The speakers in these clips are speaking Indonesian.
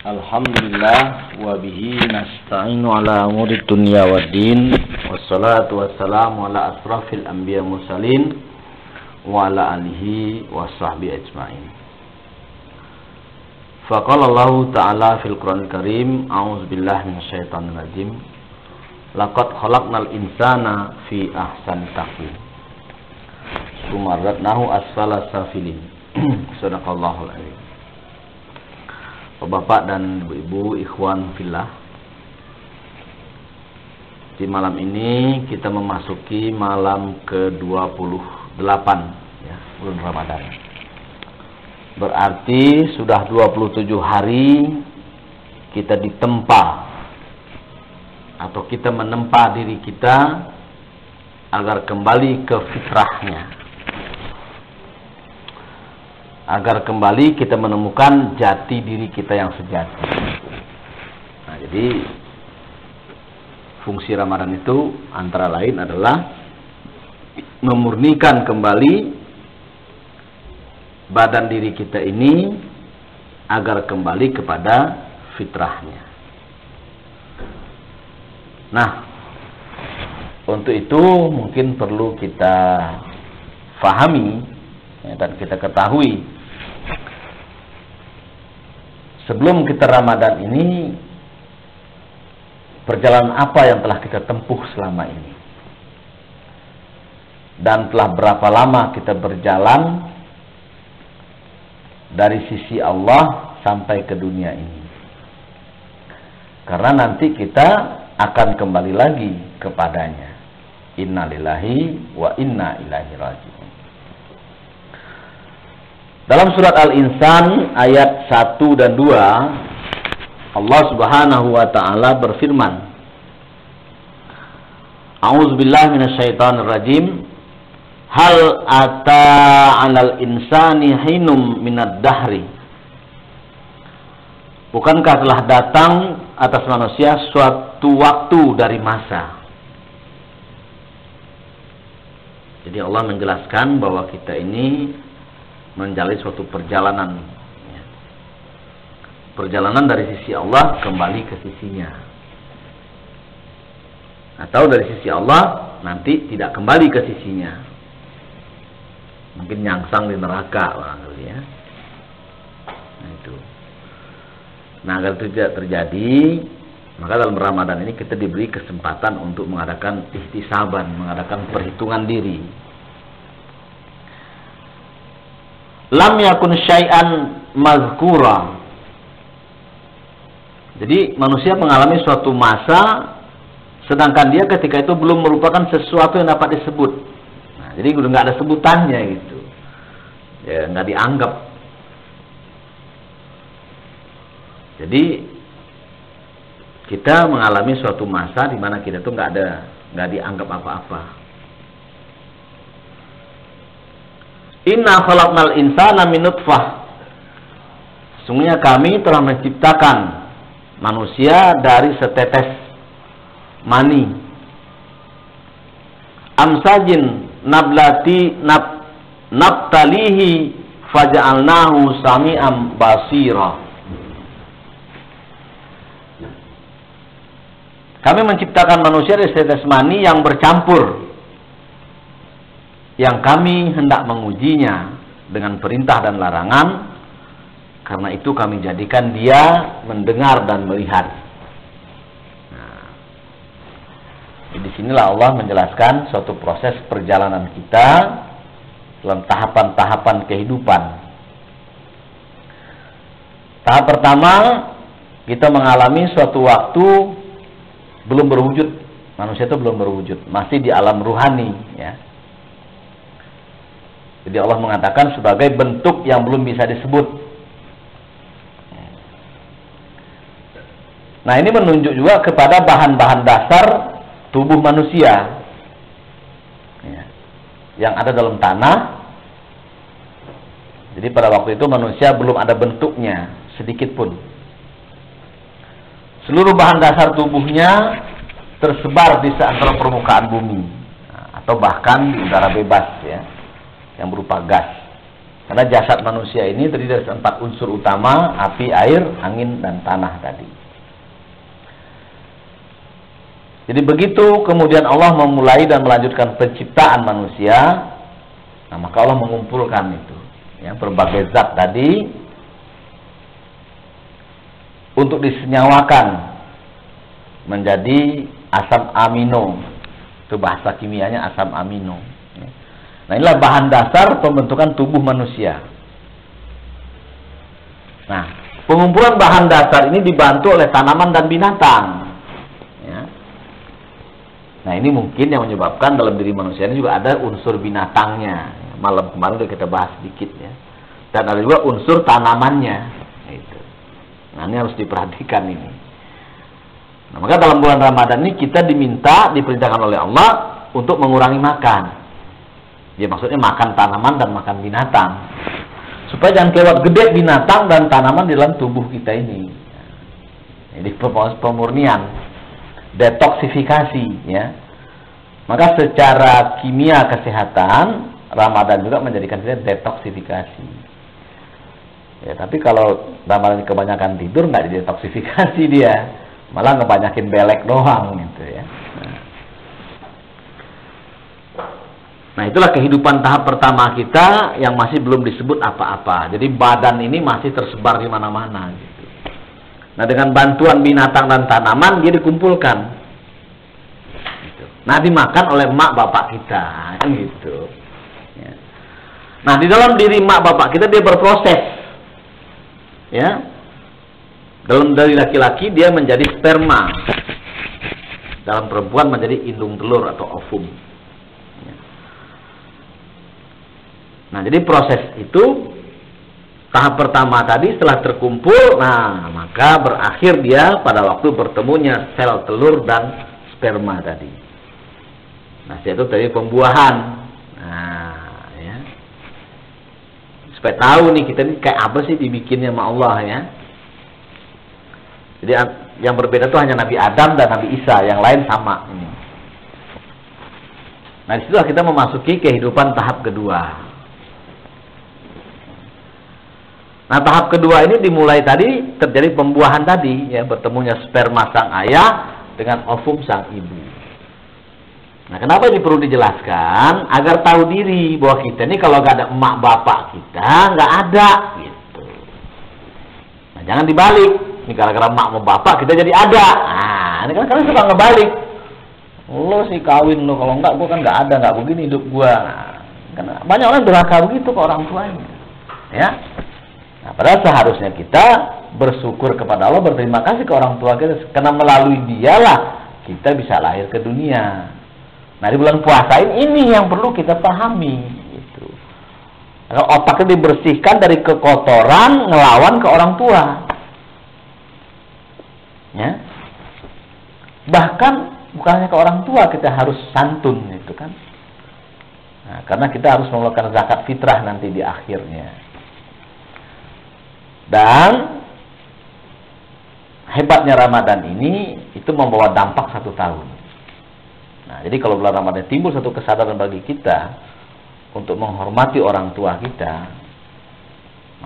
Alhamdulillah wa bihi nasta'inu ala umuri dunya waddin, wassalatu wassalamu ala asrafil anbiya mursalin wa ala alihi wa sahbihi ajma'in. Faqala Allah ta'ala fil Qur'anil Karim, a'udzubillahi minasyaitonir rajim. Laqad khalaqnal insana fi ahsani taqwim. Sumaratnahu asfala safilin. Sadaqallahul adzim. Bapak dan ibu-ibu, ikhwan fillah, di malam ini kita memasuki malam ke-28 ya, bulan Ramadan. Berarti sudah 27 hari kita ditempa atau kita menempa diri kita agar kembali ke fitrahnya, agar kembali kita menemukan jati diri kita yang sejati. Nah, jadi fungsi Ramadan itu antara lain adalah memurnikan kembali badan diri kita ini agar kembali kepada fitrahnya. Nah, untuk itu mungkin perlu kita fahami ya, dan kita ketahui sebelum kita Ramadan ini, perjalanan apa yang telah kita tempuh selama ini, dan telah berapa lama kita berjalan dari sisi Allah sampai ke dunia ini. Karena nanti kita akan kembali lagi kepadanya. Innalillahi wa inna ilaihi raji'un. Dalam surat Al-Insan ayat 1 dan 2, Allah Subhanahu wa taala berfirman, A'udzubillahi minasyaitonir rajim. Hal ata 'alal insani hinum minad dahri. Bukankah telah datang atas manusia suatu waktu dari masa? Jadi Allah menjelaskan bahwa kita ini menjalani suatu perjalanan ya. Perjalanan dari sisi Allah kembali ke sisinya, atau dari sisi Allah nanti tidak kembali ke sisinya, mungkin nyangsang di neraka barangkali ya. Nah itu. Nah, agar itu tidak terjadi, maka dalam Ramadan ini kita diberi kesempatan untuk mengadakan ihtisaban, mengadakan perhitungan diri. Lam yakun syai'an mazkura. Jadi manusia mengalami suatu masa, sedangkan dia ketika itu belum merupakan sesuatu yang dapat disebut. Nah, jadi udah nggak ada sebutannya gitu, ya nggak dianggap. Jadi kita mengalami suatu masa di mana kita tuh nggak dianggap apa-apa. Inna khalaqnal insana min nutfah. Sesungguhnya kami telah menciptakan manusia dari setetes mani. Amsajin nabtalihi faja'alnahu sami'an basira. Kami menciptakan manusia dari setetes mani yang bercampur, yang kami hendak mengujinya dengan perintah dan larangan. Karena itu kami jadikan dia mendengar dan melihat. Nah, disinilah Allah menjelaskan suatu proses perjalanan kita dalam tahapan-tahapan kehidupan. Tahap pertama, kita mengalami suatu waktu belum berwujud, manusia itu belum berwujud, masih di alam ruhani ya. Jadi Allah mengatakan sebagai bentuk yang belum bisa disebut. Nah, ini menunjuk juga kepada bahan-bahan dasar tubuh manusia ya, yang ada dalam tanah. Jadi pada waktu itu manusia belum ada bentuknya sedikit pun. Seluruh bahan dasar tubuhnya tersebar di antara permukaan bumi, atau bahkan di udara bebas ya, yang berupa gas. Karena jasad manusia ini terdiri dari 4 unsur utama, api, air, angin, dan tanah tadi. Jadi begitu kemudian Allah memulai dan melanjutkan penciptaan manusia, nah maka Allah mengumpulkan itu, ya, berbagai zat tadi untuk disenyawakan menjadi asam amino. Itu bahasa kimianya asam amino. Nah, inilah bahan dasar pembentukan tubuh manusia. Nah, pengumpulan bahan dasar ini dibantu oleh tanaman dan binatang. Ya. Nah, ini mungkin yang menyebabkan dalam diri manusia ini juga ada unsur binatangnya. Malam kemarin sudah kita bahas sedikit ya. Dan ada juga unsur tanamannya. Gitu. Nah, ini harus diperhatikan ini. Nah, maka dalam bulan Ramadan ini kita diperintahkan oleh Allah untuk mengurangi makan. Ya, maksudnya makan tanaman dan makan binatang. Supaya jangan kelewat gede binatang dan tanaman di dalam tubuh kita ini. Jadi pemurnian, detoksifikasi ya. Maka secara kimia kesehatan, Ramadan juga menjadikan kita detoksifikasi. Ya, tapi kalau Ramadan kebanyakan tidur nggak didetoksifikasi dia. Malah ngebanyakin belek doang gitu ya. Nah, itulah kehidupan tahap pertama kita yang masih belum disebut apa-apa. Jadi badan ini masih tersebar di mana-mana gitu. Nah, dengan bantuan binatang dan tanaman dia dikumpulkan. Gitu. Nah, dimakan oleh emak bapak kita gitu. Ya. Nah, di dalam diri emak bapak kita dia berproses. Ya. Dalam dari laki-laki dia menjadi sperma. Dalam perempuan menjadi indung telur atau ovum. Nah, jadi proses itu tahap pertama tadi setelah terkumpul, nah maka berakhir dia pada waktu bertemunya sel telur dan sperma tadi. Nah, itu tadi pembuahan. Nah, ya. Supaya tahu nih kita ini kayak apa sih dibikinnya sama Allah ya. Jadi yang berbeda itu hanya Nabi Adam dan Nabi Isa, yang lain sama. Nah, disitulah kita memasuki kehidupan tahap kedua. Nah, tahap kedua ini dimulai tadi terjadi pembuahan tadi, ya, bertemunya sperma sang ayah dengan ovum sang ibu. Nah, kenapa ini perlu dijelaskan? Agar tahu diri bahwa kita ini kalau nggak ada emak bapak kita nggak ada, gitu. Nah, jangan dibalik. Ini gara-gara emak sama bapak kita jadi ada. Nah, ini kan kalian suka ngebalik. Lo sih kawin lo, kalau enggak gua kan nggak ada, nggak begini hidup gua. Nah, karena banyak orang durhaka begitu ke orang tuanya, ya. Nah, padahal seharusnya kita bersyukur kepada Allah, berterima kasih ke orang tua kita, karena melalui dialah kita bisa lahir ke dunia. Nah, di bulan puasa ini yang perlu kita pahami, gitu. Kalau otaknya dibersihkan dari kekotoran ngelawan ke orang tua, ya. Bahkan bukan hanya ke orang tua kita harus santun, itu kan. Nah, karena kita harus mengeluarkan zakat fitrah nanti di akhirnya. Dan hebatnya Ramadan ini itu membawa dampak 1 tahun. Nah, jadi kalau bulan Ramadan timbul satu kesadaran bagi kita untuk menghormati orang tua kita,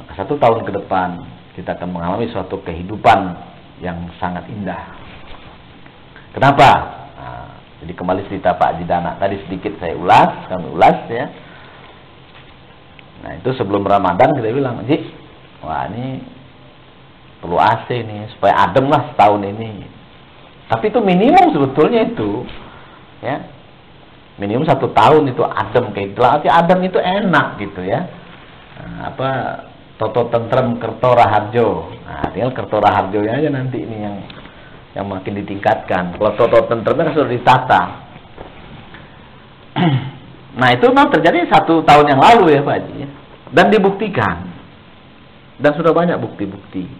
maka 1 tahun ke depan kita akan mengalami suatu kehidupan yang sangat indah. Kenapa? Nah, jadi kembali cerita Pak Haji Dana tadi sedikit kami ulas ya. Nah, itu sebelum Ramadan kita bilang, Ji, wah, ini perlu AC nih supaya adem lah setahun ini. Tapi itu minimum sebetulnya itu, ya. Minimum 1 tahun itu adem kayak gelas. Adem itu enak gitu ya. Nah, apa Toto Tentrem Kerto Raharjo. Nah, tinggal Kerto Raharjonya aja nanti ini yang makin ditingkatkan. Kalau Toto Tentremnya sudah ditata. Nah, itu memang terjadi 1 tahun yang lalu ya Pak Haji. Dan dibuktikan. Dan sudah banyak bukti-bukti.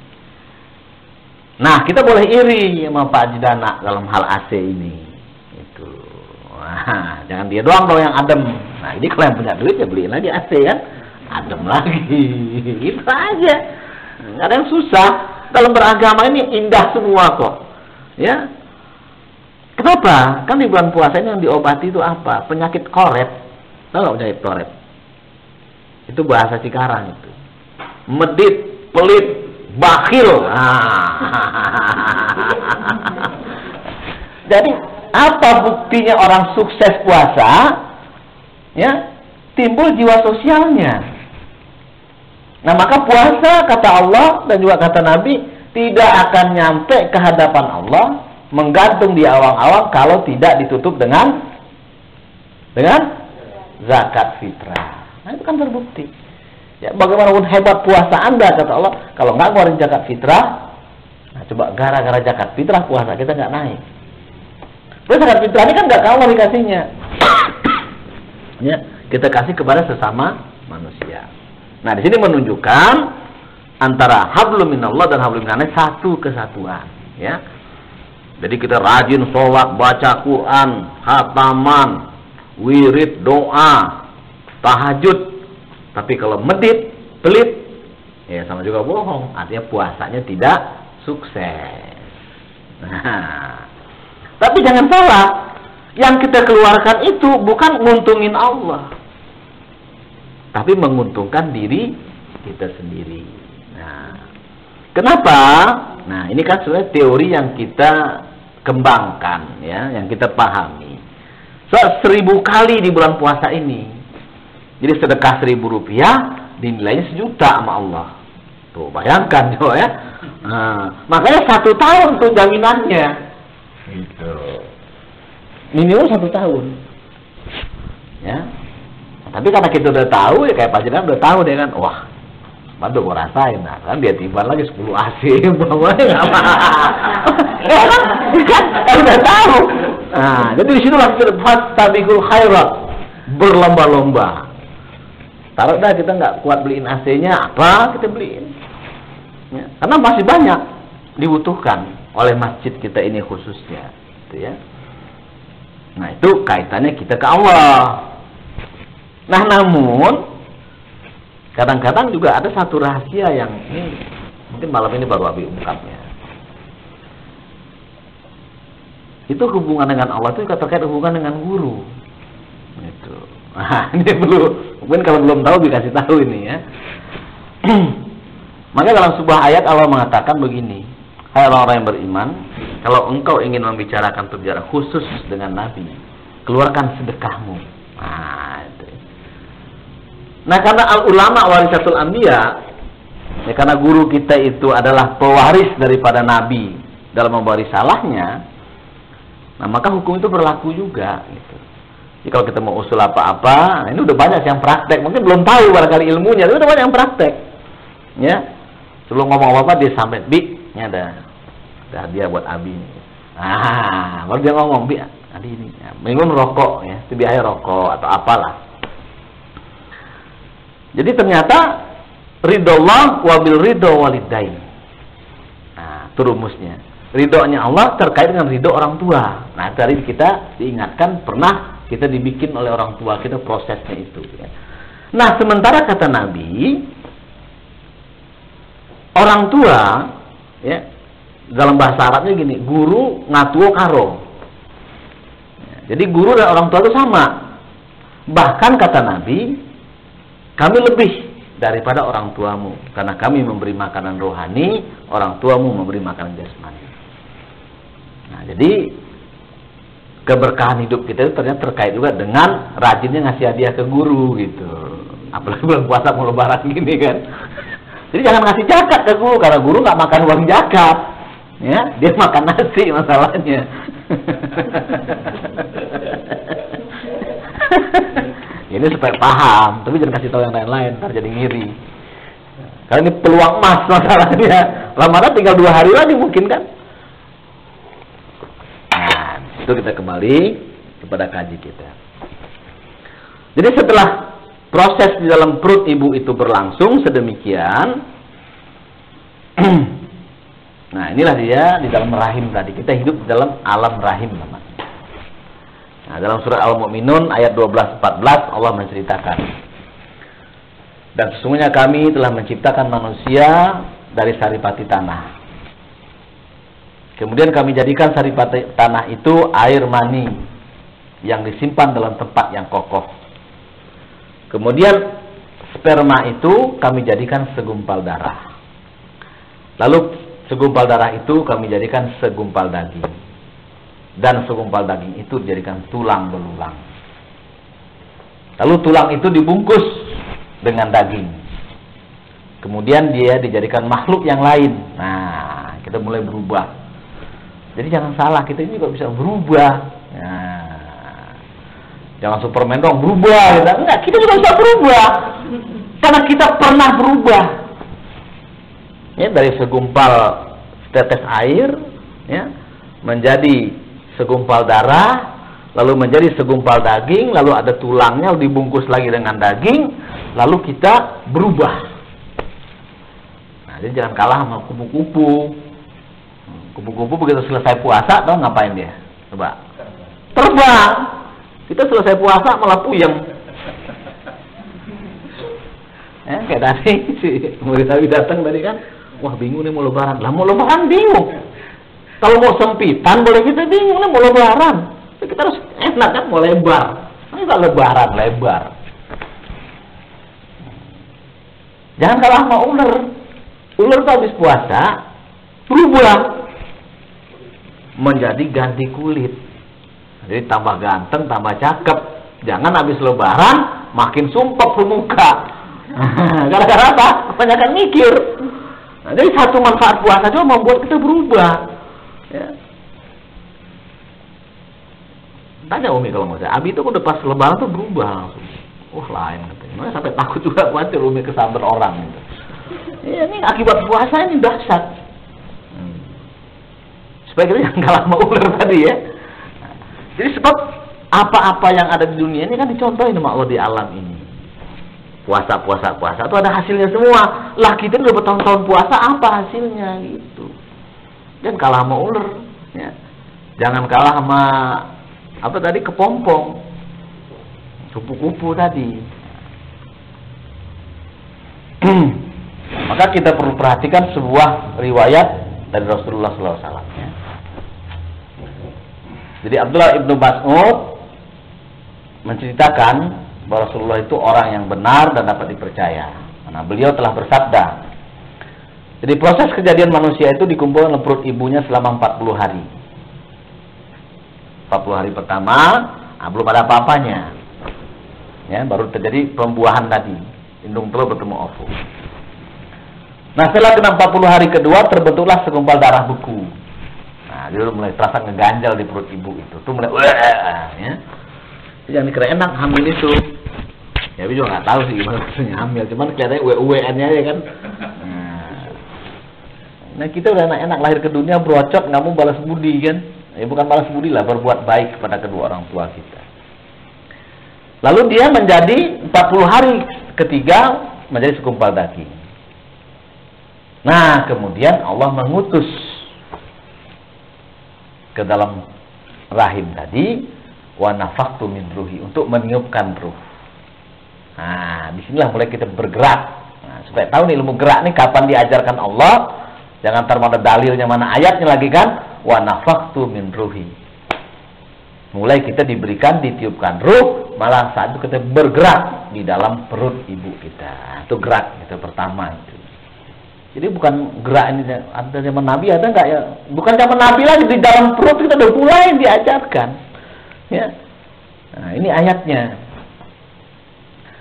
Nah, kita boleh iri sama Pak Haji Dana dalam hal AC ini. Itu. Wah, jangan dia doang dong yang adem. Nah, ini kalau yang punya duit ya beliin lagi AC kan. Adem lagi. Itu aja. Nggak ada yang susah. Dalam beragama ini indah semua kok. Ya. Kenapa? Kan di bulan puasa ini yang diobati itu apa? Penyakit koret. Tahu nggak penyakit koret? Itu bahasa Cikarang itu. Medit, pelit, bakhil. Jadi apa buktinya orang sukses puasa? Ya, timbul jiwa sosialnya. Nah, maka puasa kata Allah dan juga kata Nabi tidak akan nyampe ke hadapan Allah, menggantung di awang-awang kalau tidak ditutup dengan zakat fitrah. Nah, itu kan terbukti. Ya, bagaimanapun hebat puasa Anda kata Allah, kalau nggak ngeluarin zakat fitrah, nah coba gara-gara zakat fitrah puasa kita nggak naik. Terus zakat fitrah ini kan nggak kalah dikasihnya. Ya, kita kasih kepada sesama manusia. Nah, di sini menunjukkan antara hablum minallah dan hablum minannas satu kesatuan, ya. Jadi kita rajin sholat, baca Quran, khataman, wirid, doa, tahajud. Tapi kalau medit, pelit, ya sama juga bohong. Artinya puasanya tidak sukses. Nah, tapi jangan salah, yang kita keluarkan itu bukan nguntungin Allah, tapi menguntungkan diri kita sendiri. Nah, kenapa? Nah, ini kan sebenarnya teori yang kita kembangkan, ya, yang kita pahami. 1000 kali di bulan puasa ini. Jadi sedekah 1000 rupiah dinilainya 1 juta sama Allah. Tuh, bayangkan coba ya. Nah, makanya 1 tahun tuh jaminannya. Gitu. Minimal 1 tahun. Ya. Nah, tapi karena kita udah tahu ya, kayak Pak Jenderal udah tahu deh kan. Wah, baru gue rasain. Nah, kan dia timbal lagi 10 AC bawahnya enggak apa-apa. Ya kan udah tahu. Nah, jadi di situ lah kita fastabiqul khairat, berlomba-lomba. Taruh dah kita nggak kuat beliin AC-nya, apa kita beliin? Ya, karena masih banyak dibutuhkan oleh masjid kita ini khususnya, gitu ya. Nah, itu kaitannya kita ke Allah. Nah, namun kadang-kadang juga ada satu rahasia yang ini mungkin malam ini baru Abi ungkapnya. Itu hubungan dengan Allah itu terkait hubungan dengan guru. Gitu. Nah, ini perlu, mungkin kalau belum tahu dikasih tahu ini ya. Maka dalam sebuah ayat Allah mengatakan begini, hai orang-orang yang beriman, kalau engkau ingin membicarakan pembicaraan khusus dengan Nabi, keluarkan sedekahmu. Nah, karena al-ulama warisatul anbiya, ya, karena guru kita itu adalah pewaris daripada Nabi dalam membawa risalahnya, nah maka hukum itu berlaku juga. Gitu. Jadi kalau kita mau usul apa-apa, nah ini udah banyak yang praktek. Mungkin belum tahu barangkali ilmunya, tapi udah banyak yang praktek. Ya, sebelum ngomong apa-apa dia sampai, Bi, ini ada hadiah buat Abi. Ah, baru dia ngomong, Bi, Abi ini. Ya, minum rokok, ya, itu biaya rokok atau apalah. Jadi ternyata ridhollah wabil ridho walidain. Nah, itu rumusnya. Ridhonya Allah terkait dengan ridho orang tua. Nah, tadi kita diingatkan pernah kita dibikin oleh orang tua kita prosesnya itu. Ya. Nah, sementara kata Nabi, orang tua, ya, dalam bahasa Arabnya gini, guru ngatuo karo. Ya, jadi guru dan orang tua itu sama. Bahkan kata Nabi, kami lebih daripada orang tuamu, karena kami memberi makanan rohani, orang tuamu memberi makanan jasmani. Nah, jadi keberkahan hidup kita itu ternyata terkait juga dengan rajinnya ngasih hadiah ke guru gitu. Apalagi bulan puasa mau lebaran gini kan. Jadi jangan ngasih zakat ke guru, karena guru nggak makan uang zakat, ya, dia makan nasi masalahnya. Ini supaya paham, tapi jangan kasih tahu yang lain-lain, ntar jadi ngiri. Karena ini peluang emas masalahnya. Ramadan tinggal 2 hari lagi mungkin kan. Nah, itu kita kembali kepada kaji kita. Jadi setelah proses di dalam perut ibu itu berlangsung sedemikian, nah inilah dia di dalam rahim tadi. Kita hidup di dalam alam rahim namanya. Nah, dalam surat Al-Mu'minun ayat 12-14 Allah menceritakan, dan sesungguhnya kami telah menciptakan manusia dari saripati tanah. Kemudian kami jadikan saripati tanah itu air mani yang disimpan dalam tempat yang kokoh. Kemudian sperma itu kami jadikan segumpal darah. Lalu segumpal darah itu kami jadikan segumpal daging. Dan segumpal daging itu dijadikan tulang belulang. Lalu tulang itu dibungkus dengan daging. Kemudian dia dijadikan makhluk yang lain. Nah, kita mulai berubah. Jadi jangan salah, kita ini juga bisa berubah. Nah, jangan Superman dong berubah. Enggak, kita juga bisa berubah. Karena kita pernah berubah. Ya, dari segumpal tetes air, ya, menjadi segumpal darah, lalu menjadi segumpal daging, lalu ada tulangnya dibungkus lagi dengan daging, lalu kita berubah. Nah, jadi jangan kalah sama kupu-kupu. Kupu-kupu begitu selesai puasa, tau ngapain dia? Coba. Terbang. Kita selesai puasa malah puyeng. Kayak tadi si murid Nabi datang tadi kan, wah bingung nih mau lebaran. Lah mau lebaran bingung. Kalau mau sempitan boleh kita bingung nih mau lebaran. Kita harus enak kan mau lebar. Enggak lebaran lebar. Jangan kalah sama ular. Ular itu habis puasa berubah menjadi ganti kulit. Jadi tambah ganteng, tambah cakep. Jangan habis lebaran makin sumpek muka. Gara-gara apa? Kebanyakan mikir. Nah, jadi satu manfaat puasa juga membuat kita berubah. Ya. Tanya Umi kalau mau saya. Abi itu udah pas lebaran tuh berubah langsung. Lain katanya. Sampai takut juga khawatir Umi kesamber orang gitu. Ya, ini akibat puasa ini dahsyat. Supaya kita jangan kalah sama ular tadi ya. Jadi sebab apa-apa yang ada di dunia ini kan dicontohin sama Allah di alam ini. Puasa itu ada hasilnya semua. Lah kita udah bertahun-tahun puasa, apa hasilnya gitu. Jangan kalah sama ular ya. Jangan kalah sama apa tadi, kepompong, kupu-kupu tadi. Maka kita perlu perhatikan sebuah riwayat dari Rasulullah SAW ya. Jadi Abdullah ibnu Mas'ud menceritakan bahwa Rasulullah itu orang yang benar dan dapat dipercaya. Karena beliau telah bersabda. Jadi proses kejadian manusia itu dikumpulkan dalam perut ibunya selama 40 hari. 40 hari pertama, belum ada apa-apanya. Ya, baru terjadi pembuahan tadi. Indung telur bertemu ovum. Nah, setelah 40 hari kedua terbentuklah segumpal darah beku. Nah, dia mulai terasa ngeganjal di perut ibu itu. Tuh mulai ya. Jangan dikira enak hamil itu. Ya, tapi juga nggak tahu sih gimana rasanya hamil. Cuman kelihatannya uwe-uweannya ya kan. Nah, kita udah enak-enak lahir ke dunia berocot, nggak mau balas budi kan. Ya bukan balas budi lah, berbuat baik kepada kedua orang tua kita. Lalu dia menjadi 40 hari ketiga menjadi segumpal daging. Nah, kemudian Allah mengutus ke dalam rahim tadi, wa nafakhtu min ruhi, untuk meniupkan ruh. Nah, disinilah mulai kita bergerak. Nah, supaya tahu nih ilmu gerak nih kapan diajarkan Allah. Jangan ntar mana dalilnya, mana ayatnya lagi kan. Wa nafakhtu min ruhi. Mulai kita diberikan, ditiupkan ruh, malah saat itu kita bergerak di dalam perut ibu kita. Itu gerak itu pertama itu. Jadi bukan gerak ini ada zaman Nabi ada enggak ya? Bukan zaman Nabi lagi, di dalam perut kita udah mulai diajarkan. Ya. Nah, ini ayatnya.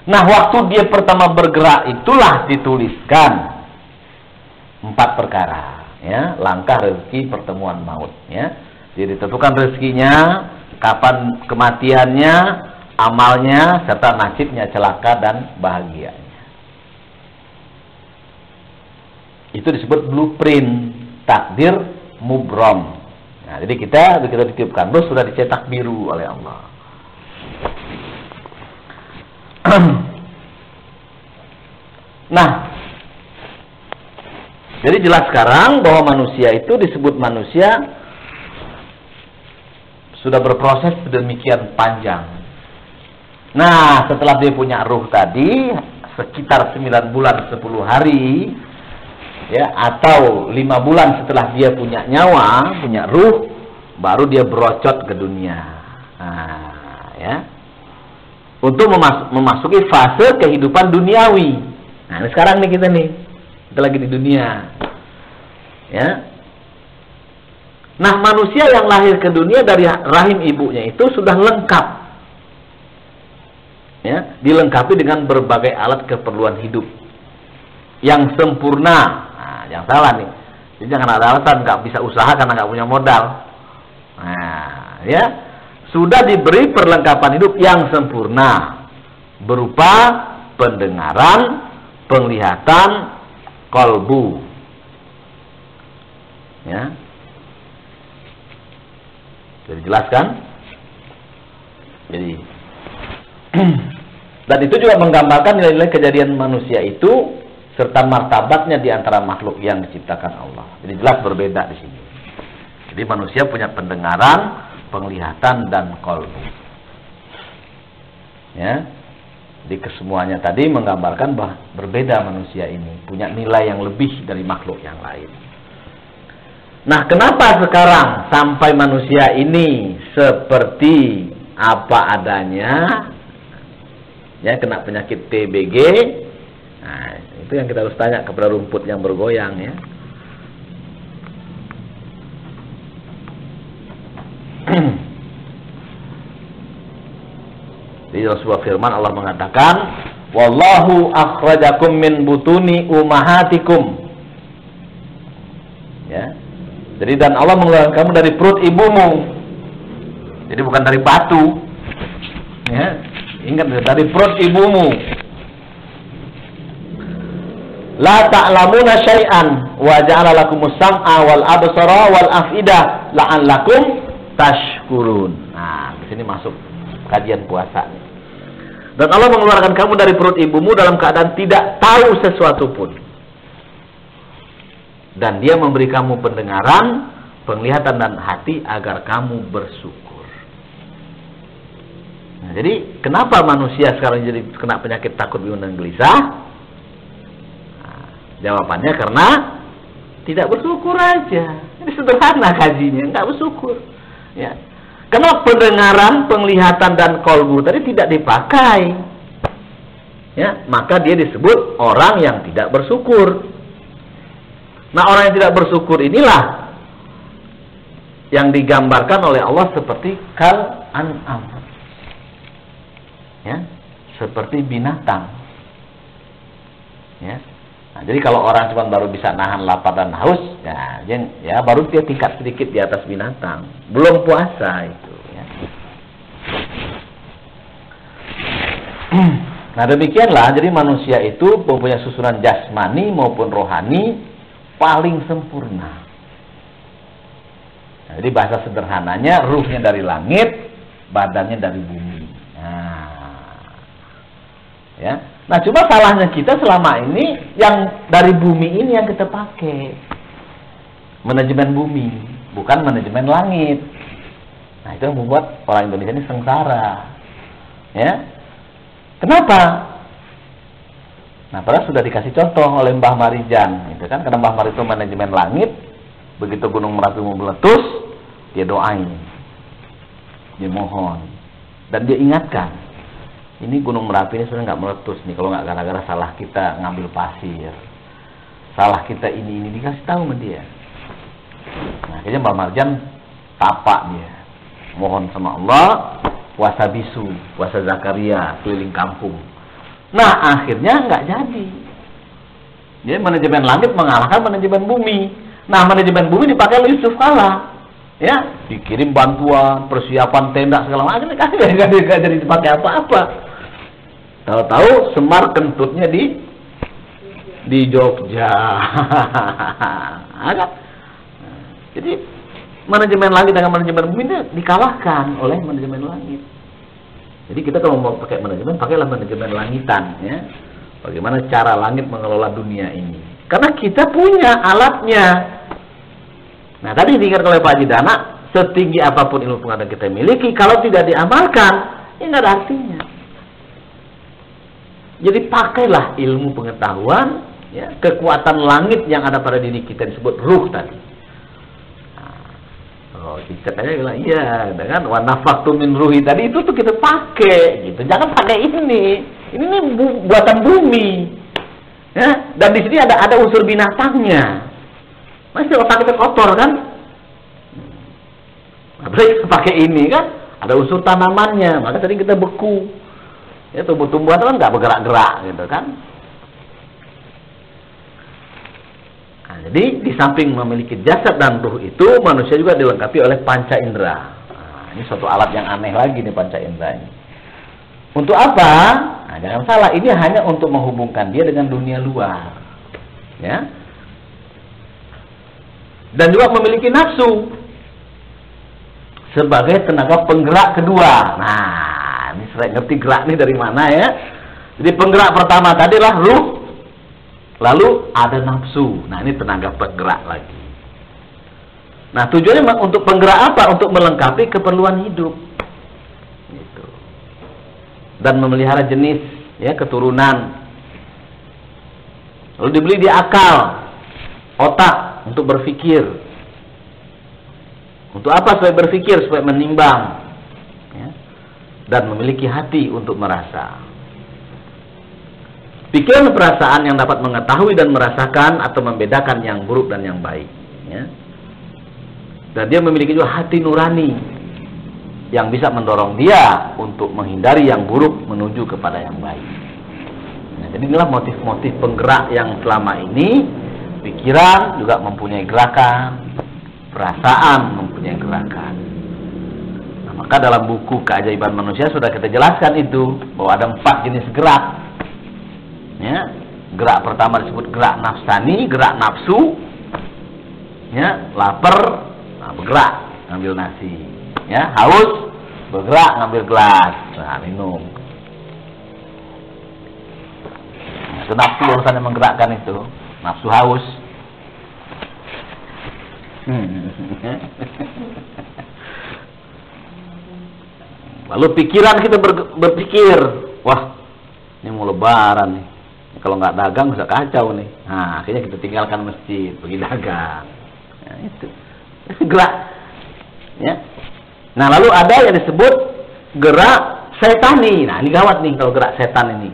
Nah, waktu dia pertama bergerak itulah dituliskan 4 perkara, ya, langkah, rezeki, pertemuan maut, ya. Jadi ditentukan rezekinya, kapan kematiannya, amalnya, serta nasibnya, celaka dan bahagianya. Itu disebut blueprint takdir mubrom. Nah, jadi kita begitu ditiupkan ruh sudah dicetak biru oleh Allah. Nah, jadi jelas sekarang bahwa manusia itu disebut manusia sudah berproses sedemikian panjang. Nah, setelah dia punya ruh tadi sekitar 9 bulan 10 hari, ya, atau 5 bulan setelah dia punya nyawa, punya ruh, baru dia berocot ke dunia. Nah, ya. untuk memasuki fase kehidupan duniawi. Nah, ini sekarang nih kita lagi di dunia, ya. Nah, manusia yang lahir ke dunia dari rahim ibunya itu sudah lengkap, ya, dilengkapi dengan berbagai alat keperluan hidup yang sempurna. Nah, yang salah nih, jadi jangan ada alasan nggak bisa usaha karena nggak punya modal. Nah, ya, sudah diberi perlengkapan hidup yang sempurna berupa pendengaran, penglihatan, kolbu, ya. Jadi jelaskan. Jadi dan itu juga menggambarkan nilai-nilai kejadian manusia itu serta martabatnya di antara makhluk yang diciptakan Allah. Jadi jelas berbeda di sini. Jadi manusia punya pendengaran, penglihatan, dan kolbu. Ya. Jadi kesemuanya tadi menggambarkan bahwa berbeda manusia ini, punya nilai yang lebih dari makhluk yang lain. Nah, kenapa sekarang sampai manusia ini seperti apa adanya, ya, kena penyakit TBG? Nah, itu yang kita harus tanya kepada rumput yang bergoyang, ya. Di sebuah firman Allah mengatakan, wallahu akhrajakum min butuni ummahatikum. Ya. Jadi dan Allah mengeluarkan kamu dari perut ibumu. Jadi bukan dari batu. Ya. Ingat, dari perut ibumu. La ta'lamuna syai'an wa ja'ala lakumus sam'a wal absara wal af'idah la'allakum tashkurun. Nah, di sini masuk kajian puasa. Dan Allah mengeluarkan kamu dari perut ibumu dalam keadaan tidak tahu sesuatu pun. Dan Dia memberi kamu pendengaran, penglihatan, dan hati agar kamu bersyukur. Nah, jadi kenapa manusia sekarang jadi kena penyakit takut, bingung, dan gelisah? Nah, jawabannya karena tidak bersyukur aja. Ini sederhana kajinya, nggak bersyukur. Ya. Karena pendengaran, penglihatan, dan kolbu tadi tidak dipakai, ya, maka dia disebut orang yang tidak bersyukur. Nah, orang yang tidak bersyukur inilah yang digambarkan oleh Allah seperti kal an'am, ya, seperti binatang, ya. Nah, jadi kalau orang cuma baru bisa nahan lapar dan haus, ya baru dia tingkat sedikit di atas binatang, belum puasa itu, ya. Nah, demikianlah, jadi manusia itu mempunyai susunan jasmani maupun rohani paling sempurna. Nah, jadi bahasa sederhananya, ruhnya dari langit, badannya dari bumi. Nah, ya. Nah, cuma salahnya kita selama ini yang dari bumi ini yang kita pakai. Manajemen bumi, bukan manajemen langit. Nah, itu yang membuat orang Indonesia ini sengsara. Ya. Kenapa? Nah, padahal sudah dikasih contoh oleh Mbah Marijan, itu kan, karena Mbah Marijan itu manajemen langit, begitu Gunung Merapi mau meletus, dia doain, dia mohon, dan dia ingatkan, ini Gunung Merapi ini sebenarnya nggak meletus nih, kalau nggak gara-gara salah kita ngambil pasir, salah kita ini dikasih tahu sama dia. Nah, akhirnya Mbah Marijan tapak dia, mohon sama Allah, puasa bisu, puasa Zakaria, keliling kampung. Nah, akhirnya nggak jadi. Jadi manajemen langit mengalahkan manajemen bumi. Nah, manajemen bumi dipakai oleh Yusuf Kala. Ya, dikirim bantuan, persiapan tenda segala macam, nggak jadi dipakai apa-apa. Tahu-tahu Semar kentutnya di Jogja. Jadi manajemen langit dengan manajemen bumi itu dikalahkan oleh manajemen langit. Jadi kita kalau mau pakai manajemen, pakailah manajemen langitan, ya. Bagaimana cara langit mengelola dunia ini? Karena kita punya alatnya. Nah, tadi diingat oleh Pak Jidana, setinggi apapun ilmu pengetahuan kita miliki, kalau tidak diamalkan, ya nggak ada artinya. Jadi pakailah ilmu pengetahuan, ya, kekuatan langit yang ada pada diri kita disebut ruh tadi. Nah, Oh, cicak aja bilang iya, dengan wa nafaktu min ruhi tadi itu tuh kita pakai gitu. Jangan pakai ini. Ini nih buatan bumi. Ya, dan di sini ada unsur binatangnya. Masih kalau pakai kotor kan? Apalagi pakai ini kan ada unsur tanamannya, maka tadi kita beku. Ya, tumbuh-tumbuhan kan nggak bergerak-gerak gitu kan? Nah, jadi di samping memiliki jasad dan ruh itu, manusia juga dilengkapi oleh panca indera. Nah, ini suatu alat yang aneh lagi nih panca indera ini. Untuk apa? Nah, jangan salah, ini hanya untuk menghubungkan dia dengan dunia luar. Ya. Dan juga memiliki nafsu sebagai tenaga penggerak kedua. Nah, ini saya ngerti gerak ini dari mana ya. Jadi penggerak pertama tadi lah ruh, lalu ada nafsu. Nah, ini tenaga penggerak lagi. Nah, tujuannya untuk penggerak apa? Untuk melengkapi keperluan hidup. Gitu. Dan memelihara jenis, ya, keturunan. Lalu dibeli dia akal, otak untuk berpikir. Untuk apa? Supaya berpikir, supaya menimbang, ya. Dan memiliki hati untuk merasa. Pikiran perasaan yang dapat mengetahui dan merasakan atau membedakan yang buruk dan yang baik, ya. Dan dia memiliki juga hati nurani yang bisa mendorong dia untuk menghindari yang buruk menuju kepada yang baik. Nah, jadi inilah motif-motif penggerak yang selama ini. Pikiran juga mempunyai gerakan, perasaan mempunyai gerakan. Nah, maka dalam buku Keajaiban Manusia sudah kita jelaskan itu, bahwa ada 4 jenis gerak. Ya, gerak pertama disebut gerak nafsani, gerak nafsu. Ya, lapar, nah, bergerak ngambil nasi. Ya, haus, bergerak ngambil gelas, nah, minum. Nah, itu nafsu urusan yang menggerakkan itu. Nafsu haus. Lalu pikiran kita berpikir, wah, ini mau lebaran nih. Kalau nggak dagang bisa kacau nih. Nah, akhirnya kita tinggalkan masjid, pergi dagang. Nah, itu gerak. Ya. Nah, lalu ada yang disebut gerak setani. Nah, ini gawat nih kalau gerak setan ini.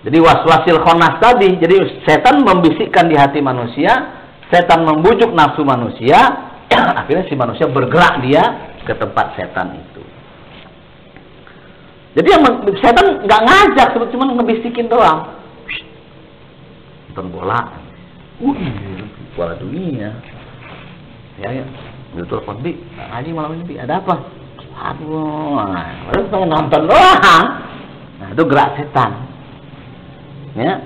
Jadi waswasil khonas tadi, jadi setan membisikkan di hati manusia, setan membujuk nafsu manusia, akhirnya si manusia bergerak dia ke tempat setan itu. Jadi yang setan nggak ngajak, cuma ngebisikin doang. Nonton bola, bola dunia, ya, betul kondi, ngaji malam ini, ada apa? Aduh, baru pengen nonton doang. Nah, itu gerak setan. Ya,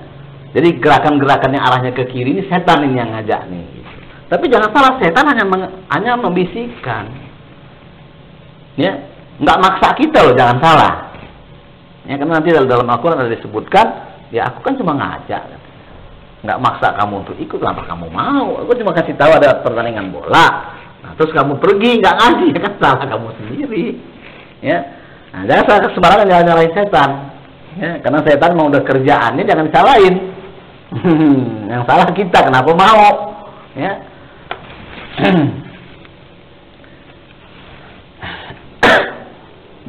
jadi gerakan-gerakan yang arahnya ke kiri ini setan ini yang ngajak nih. Tapi jangan salah, setan hanya membisikkan. Ya, nggak maksa kita loh, jangan salah. Ya, karena nanti dalam Al-Quran ada disebutkan, ya aku kan cuma ngajak, nggak maksa kamu untuk ikut, kenapa kamu mau? Aku cuma kasih tahu ada pertandingan bola. Nah, terus kamu pergi nggak ngaji, ya kan salah kamu sendiri. Ya, nah, jangan salah sembarangan nyalahin setan. Ya, karena setan mau udah kerjaannya jangan disalahin. Yang salah kita, kenapa mau? Ya.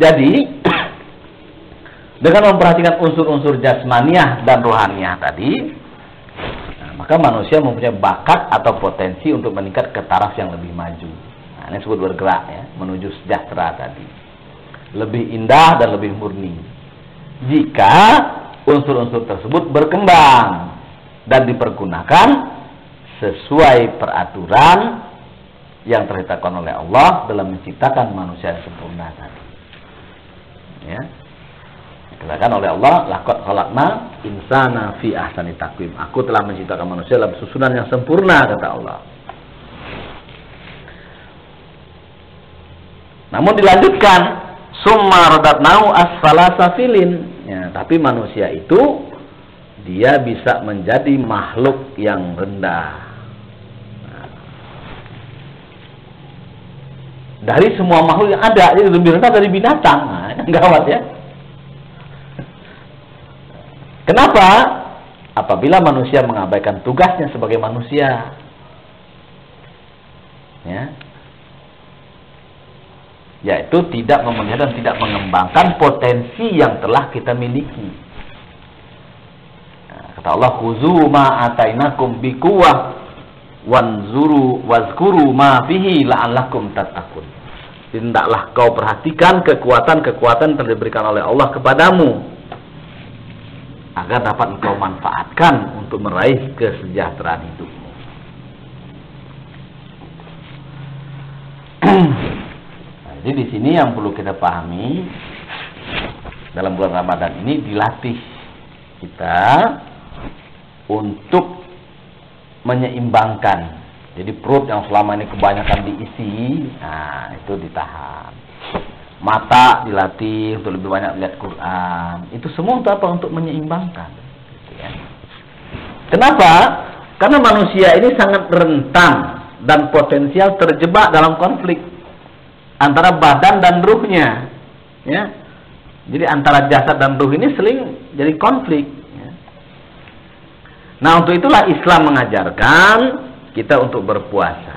Jadi dengan memperhatikan unsur-unsur jasmaniah dan rohaniah tadi, nah, maka manusia mempunyai bakat atau potensi untuk meningkat ke taraf yang lebih maju. Nah, ini disebut bergerak, ya, menuju sejahtera tadi. Lebih indah dan lebih murni. Jika unsur-unsur tersebut berkembang dan dipergunakan sesuai peraturan yang ditetapkan oleh Allah dalam menciptakan manusia yang sempurna tadi. Ya. Dikatakan oleh Allah, laqad khalaqna insana fi ahsani taqwim. Aku telah menciptakan manusia dalam susunan yang sempurna, kata Allah. Namun dilanjutkan, summa radatnahu asfala safilin. Ya, tapi manusia itu dia bisa menjadi makhluk yang rendah. Nah, dari semua makhluk yang ada, jadi lebih rendah dari binatang. Nah, yang gawat ya. Kenapa? Apabila manusia mengabaikan tugasnya sebagai manusia. Ya. yaitu tidak memelihara dan tidak mengembangkan potensi yang telah kita miliki. Nah, kata Allah, khuzu ma atainakum biquwwah wanzuru wazkuru ma fihi la'allakum tattaqun. Hendaklah kau perhatikan kekuatan-kekuatan yang diberikan oleh Allah kepadamu agar dapat engkau manfaatkan untuk meraih kesejahteraan hidupmu. Jadi di sini yang perlu kita pahami, dalam bulan Ramadan ini dilatih kita untuk menyeimbangkan. Jadi perut yang selama ini kebanyakan diisi, nah itu ditahan. Mata dilatih untuk lebih banyak lihat Quran. Itu semua untuk apa? Untuk menyeimbangkan. Gitu ya. Kenapa? Karena manusia ini sangat rentan dan potensial terjebak dalam konflik antara badan dan ruhnya. Ya. Jadi antara jasad dan ruh ini sering jadi konflik. Ya. Nah, untuk itulah Islam mengajarkan kita untuk berpuasa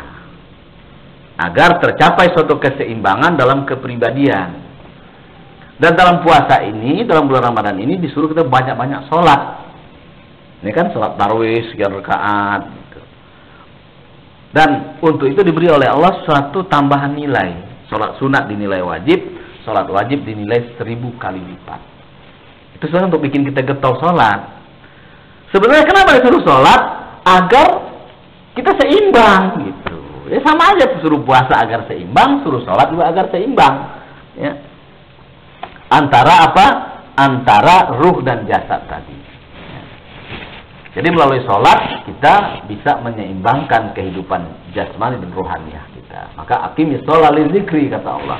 agar tercapai suatu keseimbangan dalam kepribadian. Dan dalam puasa ini, dalam bulan Ramadan ini disuruh kita banyak-banyak sholat. Ini kan sholat tarawih sekian rakaat. Gitu. Dan untuk itu diberi oleh Allah suatu tambahan nilai. Sholat sunat dinilai wajib, sholat wajib dinilai 1000 kali lipat. Itu sebenarnya untuk bikin kita getol sholat. Sebenarnya kenapa disuruh sholat? Agar kita seimbang gitu. Ya sama aja, suruh puasa agar seimbang, suruh sholat juga agar seimbang. Ya. Antara apa? Antara ruh dan jasad tadi. Ya. Jadi melalui sholat kita bisa menyeimbangkan kehidupan jasmani dan rohaniah kita. Maka aqimis sholat lizikri, kata Allah.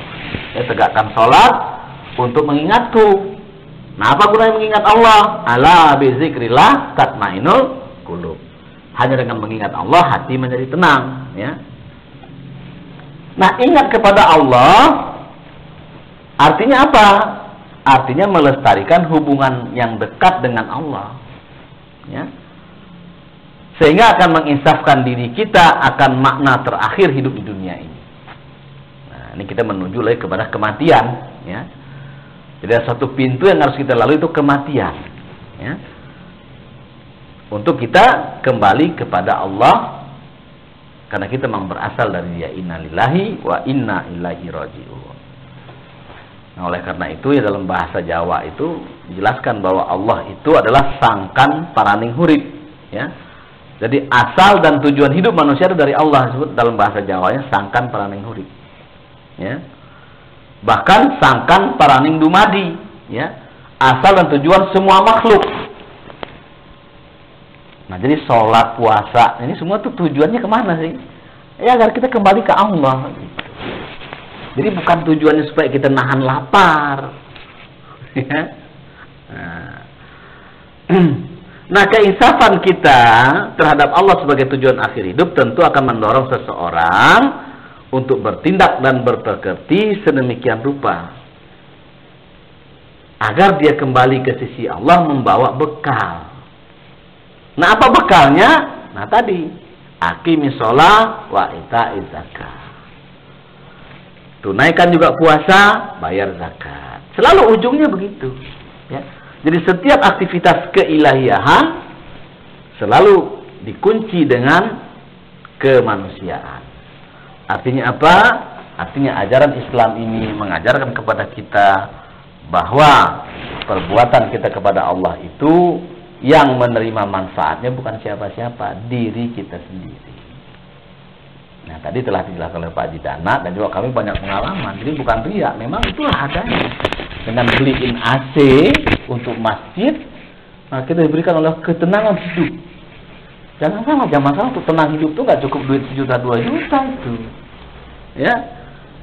Ya, tegakkan sholat untuk mengingatku. Nah, apa gunanya mengingat Allah? Ala bizikrillah tatmainul qulub. Hanya dengan mengingat Allah hati menjadi tenang, ya. Nah, ingat kepada Allah artinya apa? Artinya melestarikan hubungan yang dekat dengan Allah, ya. Sehingga akan menginsafkan diri kita akan makna terakhir hidup di dunia ini. Nah, ini kita menuju lagi kepada kematian, ya. Jadi ada satu pintu yang harus kita lalui, itu kematian, ya. Untuk kita kembali kepada Allah, karena kita memang berasal dari Dia, inna lillahi wa inna ilaihi raji'un. Nah, oleh karena itu ya dalam bahasa Jawa itu dijelaskan bahwa Allah itu adalah sangkan paraning hurip, ya. Jadi asal dan tujuan hidup manusia itu dari Allah, disebut dalam bahasa Jawanya sangkan paraning hurip, ya. Bahkan sangkan paraning dumadi, ya. Asal dan tujuan semua makhluk. Nah, jadi sholat, puasa, ini semua tuh tujuannya kemana sih? Ya agar kita kembali ke Allah. Gitu. Jadi bukan tujuannya supaya kita nahan lapar. Ya. Nah, keinsafan kita terhadap Allah sebagai tujuan akhir hidup tentu akan mendorong seseorang untuk bertindak dan berpekerti sedemikian rupa agar dia kembali ke sisi Allah membawa bekal. Nah, apa bekalnya? Nah, tadi aqimis shalah wa ita'iz zakat. Tunaikan juga puasa, bayar zakat. Selalu ujungnya begitu, ya. Jadi setiap aktivitas keilahiyahan selalu dikunci dengan kemanusiaan. Artinya apa? Artinya ajaran Islam ini mengajarkan kepada kita bahwa perbuatan kita kepada Allah itu yang menerima manfaatnya bukan siapa-siapa, diri kita sendiri. Nah, tadi telah dijelaskan oleh Pak Haji Dana dan juga kami banyak pengalaman. Jadi bukan riya, memang itulah adanya. Dengan beliin AC untuk masjid, nah kita diberikan oleh ketenangan hidup. Jangan salah, zaman sekarang untuk tenang hidup itu nggak cukup duit 1 juta 2 juta itu, ya.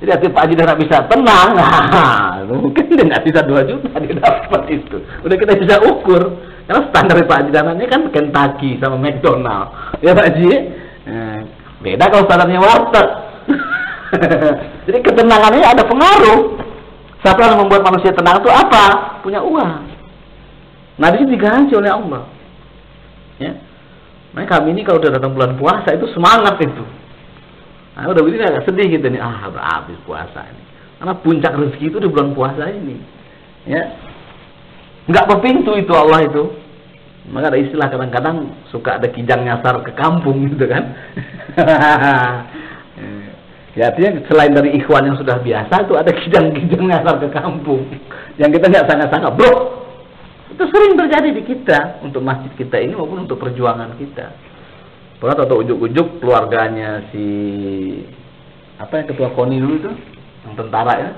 Jadi hati Pak Haji Dana bisa tenang, nah, mungkin dia nggak bisa 2 juta dia dapat itu. Udah kita bisa ukur. Karena standar Pak Haji Dana ini kan Kentucky sama McDonald, ya Pak Haji. Beda kalau standarnya warteg. Jadi ketenangannya ada pengaruh. Siapa yang membuat manusia tenang itu apa? Punya uang. Nah, di sini digaransi oleh Allah. Ya. Nah, kami ini kalau udah datang bulan puasa itu semangat itu. Nah, udah begini agak sedih gitu nih. Ah, udah habis puasa ini. Karena puncak rezeki itu di bulan puasa ini. Ya. Nggak berpintu itu Allah itu. Maka ada istilah kadang-kadang suka ada kijang nyasar ke kampung gitu kan. Ya, artinya selain dari ikhwan yang sudah biasa tuh ada kijang-kijang nyasar ke kampung yang kita nggak sangka-sangka, bro. Itu sering terjadi di kita untuk masjid kita ini maupun untuk perjuangan kita. Pernah atau ujuk-ujuk keluarganya si apa yang ketua KONI dulu itu, yang tentara ya.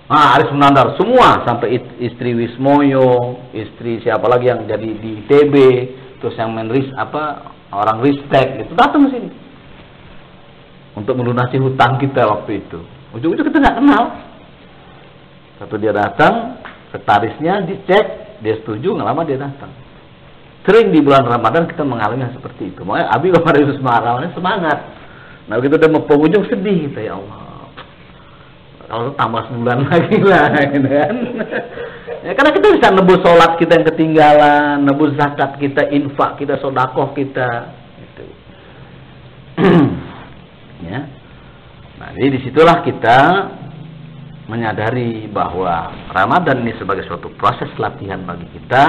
Aris Munandar, semua sampai istri Wismoyo, istri siapa lagi yang jadi di ITB, terus yang menris orang Ristek itu datang ke sini untuk melunasi hutang kita waktu itu. Ujung-ujung kita nggak kenal. Satu dia datang, sekretarisnya dicek, dia setuju, nggak lama dia datang. Sering di bulan Ramadan kita mengalami yang seperti itu. Makanya Abi kemarin itu semangat. Nah begitu udah mau penghujung sedih kita, ya Allah. Kalau tambah sebulan lagi lah, gitu kan? Ya, karena kita bisa nebus sholat kita yang ketinggalan, nebus zakat kita, infak kita, sodakoh kita, gitu. Ya. Nah, jadi disitulah kita menyadari bahwa Ramadan ini sebagai suatu proses latihan bagi kita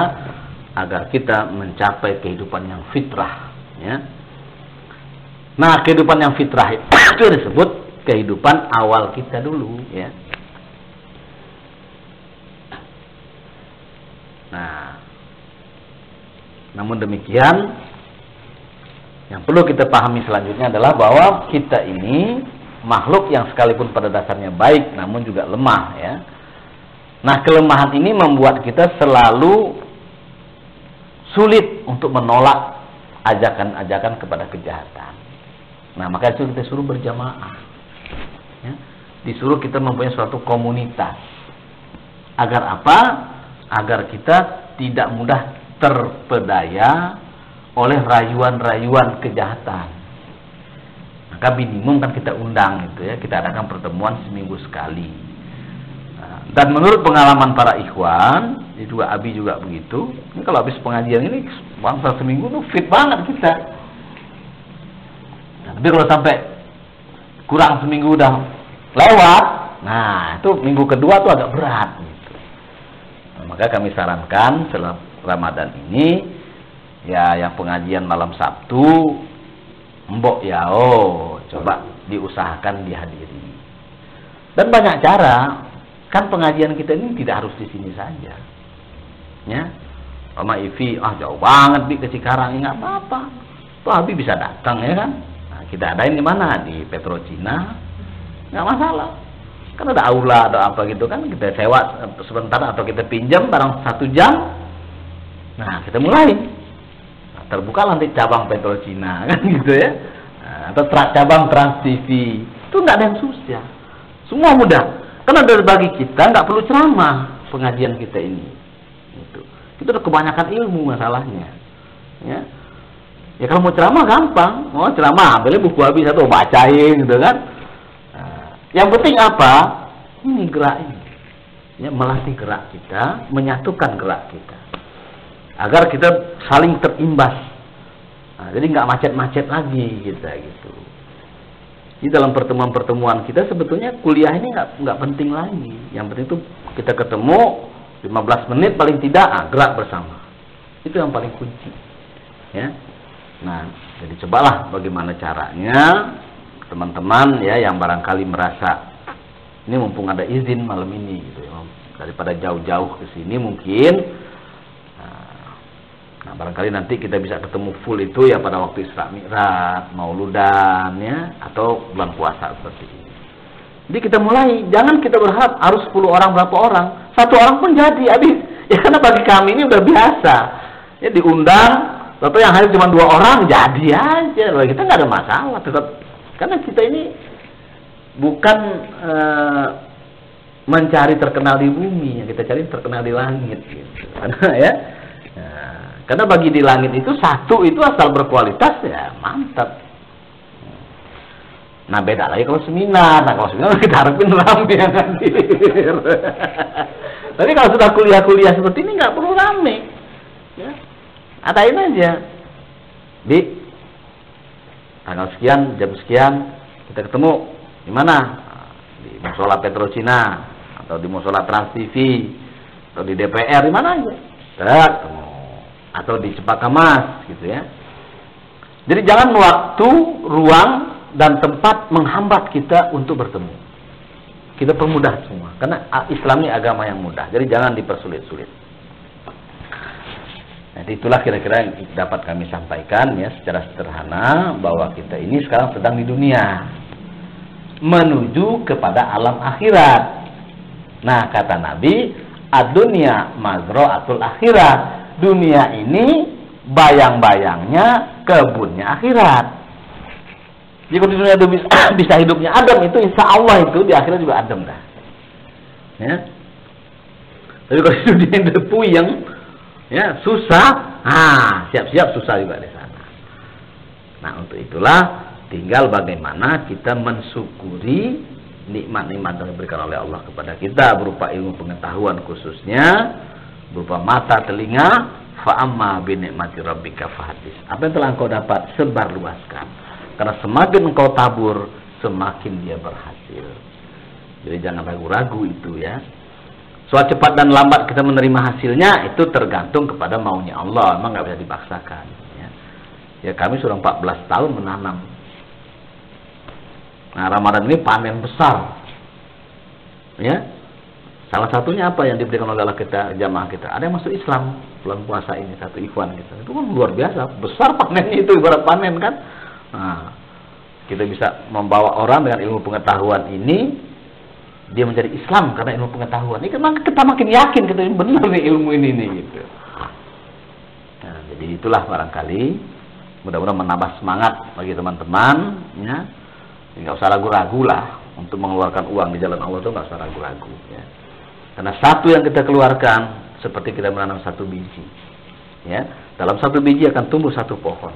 agar kita mencapai kehidupan yang fitrah. Ya. Nah, kehidupan yang fitrah itu disebut kehidupan awal kita dulu, ya. Nah, namun demikian, yang perlu kita pahami selanjutnya adalah bahwa kita ini makhluk yang sekalipun pada dasarnya baik, namun juga lemah, ya. Nah, kelemahan ini membuat kita selalu sulit untuk menolak ajakan-ajakan kepada kejahatan. Nah, maka itu kita suruh berjamaah. Ya, disuruh kita mempunyai suatu komunitas. Agar apa? Agar kita tidak mudah terpedaya oleh rayuan-rayuan kejahatan. Maka minimum kan kita undang gitu ya, kita adakan pertemuan seminggu sekali. Nah, dan menurut pengalaman para ikhwan, juga Abi juga begitu. Ini kalau habis pengajian ini bangsa seminggu tuh fit banget kita. Nah, tapi kalau sampai kurang seminggu udah lewat, nah itu minggu kedua tuh agak berat gitu. Nah, maka kami sarankan setelah Ramadan ini ya yang pengajian malam Sabtu mbok ya coba diusahakan dihadiri. Dan banyak cara, kan pengajian kita ini tidak harus di sini saja. Ya. Mama Ivi, jauh banget Bi ke Cikarang, enggak apa-apa. Tuh Abi bisa datang ya kan. Kita adain di mana? Di Petro Cina, nggak masalah. Kan ada aula atau apa gitu kan, kita sewa sebentar atau kita pinjam barang 1 jam. Nah, kita mulai. Nah, terbuka nanti cabang Petro Cina kan gitu ya. Nah, atau cabang Trans TV. Itu nggak ada yang susah. Semua mudah. Karena dari bagi kita nggak perlu ceramah pengajian kita ini. Gitu. Itu udah kebanyakan ilmu masalahnya. Ya. Ya kalau mau ceramah gampang, mau ceramah ambilnya buku habis satu bacain gitu kan. Nah, yang penting apa? Ini gerak ini, ya melatih gerak kita, menyatukan gerak kita, agar kita saling terimbas. Nah, jadi nggak macet-macet lagi kita gitu. Di dalam pertemuan-pertemuan kita sebetulnya kuliah ini nggak penting lagi. Yang penting itu kita ketemu 15 menit paling tidak, gerak bersama. Itu yang paling kunci, ya. Nah, jadi cobalah bagaimana caranya teman-teman ya yang barangkali merasa ini mumpung ada izin malam ini gitu ya, daripada jauh-jauh ke sini mungkin nah barangkali nanti kita bisa ketemu full itu ya pada waktu Isra Mi'raj, Mauludan ya, atau bulan puasa seperti ini. Jadi kita mulai, jangan kita berharap harus 10 orang berapa orang, 1 orang pun jadi habis. Ya karena bagi kami ini udah biasa. Ya diundang atau yang hadir cuma 2 orang jadi aja, loh kita nggak ada masalah tetap, karena kita ini bukan mencari terkenal di bumi, yang kita cari terkenal di langit, gitu. Karena ya, karena bagi di langit itu satu itu asal berkualitas ya mantap. Nah beda lagi kalau seminar, nah kalau seminar kita harapin ramai yang hadir. Tapi kalau sudah kuliah-kuliah seperti ini nggak perlu ramai. Ya. Adain aja di tanggal sekian, jam sekian kita ketemu di mana? di musola Petro Cina atau di musola Trans TV atau di DPR, di mana aja. Atau di Cepaka Mas gitu ya. Jadi jangan waktu, ruang dan tempat menghambat kita untuk bertemu. Kita permudah semua karena Islam ini agama yang mudah. Jadi jangan dipersulit-sulit. Jadi itulah kira-kira yang dapat kami sampaikan ya secara sederhana, bahwa kita ini sekarang sedang di dunia menuju kepada alam akhirat. Nah, kata Nabi, ad-dunya mazra'atul akhirat. Dunia ini bayang-bayangnya kebunnya akhirat. Jika di dunia itu bisa hidupnya adem, itu insya Allah itu di akhirat juga adem dah. Ya. Tapi kalau di dunia itu puyeng, ya susah, siap-siap susah juga di sana. Nah, untuk itulah tinggal bagaimana kita mensyukuri nikmat-nikmat yang diberikan oleh Allah kepada kita berupa ilmu pengetahuan khususnya, berupa mata, telinga, fa'amma binikmati rabbika fahaddits. Apa yang telah engkau dapat sebarluaskan. Karena semakin engkau tabur, semakin dia berhasil. Jadi jangan ragu-ragu itu ya. Soal cepat dan lambat kita menerima hasilnya itu tergantung kepada maunya Allah. Memang nggak bisa dipaksakan. Ya kami sudah 14 tahun menanam. Nah, Ramadan ini panen besar. Ya. Salah satunya apa yang diberikan oleh Allah kita, jamaah kita? Ada yang masuk Islam bulan puasa ini, satu ikhwan kita. Itu kan luar biasa, besar panennya itu, ibarat panen kan. Nah, kita bisa membawa orang dengan ilmu pengetahuan ini, dia menjadi Islam karena ilmu pengetahuan. Ini kan kita makin yakin kita ini benar nih ilmu ini nih gitu. Nah, jadi itulah barangkali mudah-mudahan menambah semangat bagi teman-teman ya. Nggak usah ragu-ragu lah untuk mengeluarkan uang di jalan Allah itu, nggak usah ragu-ragu ya. Karena satu yang kita keluarkan seperti kita menanam satu biji ya. Dalam satu biji akan tumbuh satu pohon.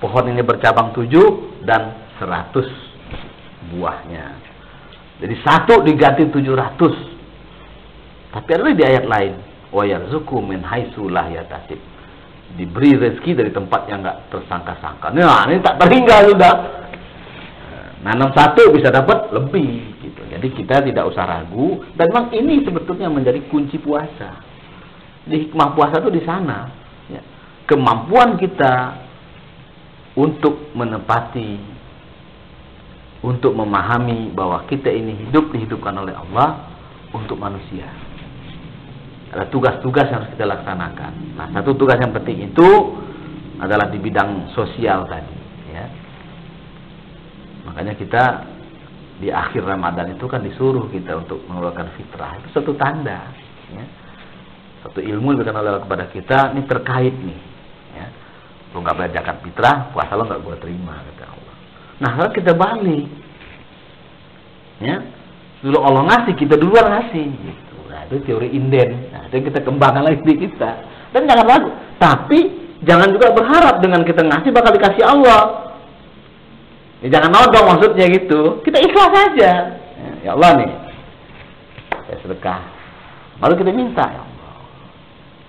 Pohon ini bercabang 7 dan 100 buahnya. Jadi satu diganti 700. Tapi ada di ayat lain, wa yarzuqu min haitsu la yahtasib. Diberi rezeki dari tempat yang nggak tersangka-sangka. Nah, ini tak terhingga sudah. Nanam satu bisa dapat lebih gitu. Jadi kita tidak usah ragu, dan memang ini sebetulnya menjadi kunci puasa. Di hikmah puasa itu di sana ya. Kemampuan kita untuk menepati, untuk memahami bahwa kita ini dihidupkan oleh Allah untuk manusia. Ada tugas-tugas yang harus kita laksanakan. Nah, satu tugas yang penting itu adalah di bidang sosial tadi ya. Makanya kita di akhir Ramadan itu kan disuruh kita untuk mengeluarkan fitrah. Itu satu tanda ya. Satu ilmu yang diberikan oleh Allah kepada kita, ini terkait nih ya. Lu nggak bayar zakat fitrah, puasa lo nggak gua terima kata Allah. Nah, kalau kita balik ya, dulu Allah ngasih, kita duluan ngasih gitu. Nah, itu teori inden. Nah, itu kita kembangkan lagi di kita. Dan jangan ragu, tapi jangan juga berharap dengan kita ngasih bakal dikasih Allah. Ya, jangan nodong maksudnya gitu. Kita ikhlas saja. Ya Allah nih, saya sedekah. Lalu kita minta, ya Allah.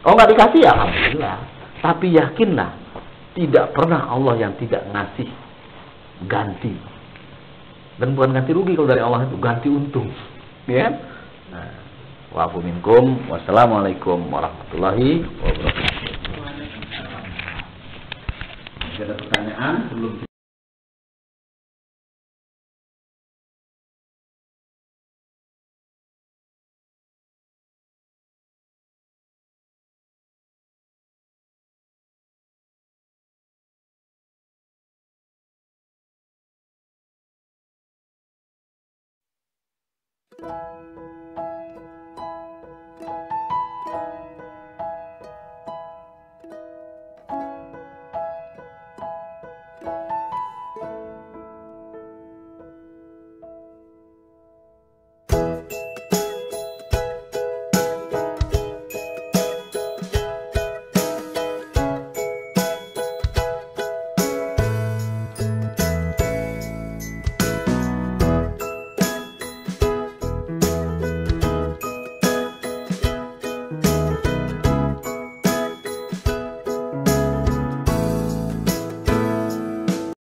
Oh nggak dikasih, ya alhamdulillah. Tapi yakinlah, tidak pernah Allah yang tidak ngasih ganti. Dan bukan ganti rugi kalau dari Allah itu, ganti untung. Ya. Nah, wa'fu minkum. Wassalamualaikum warahmatullahi wabarakatuh. Ada pertanyaan sebelum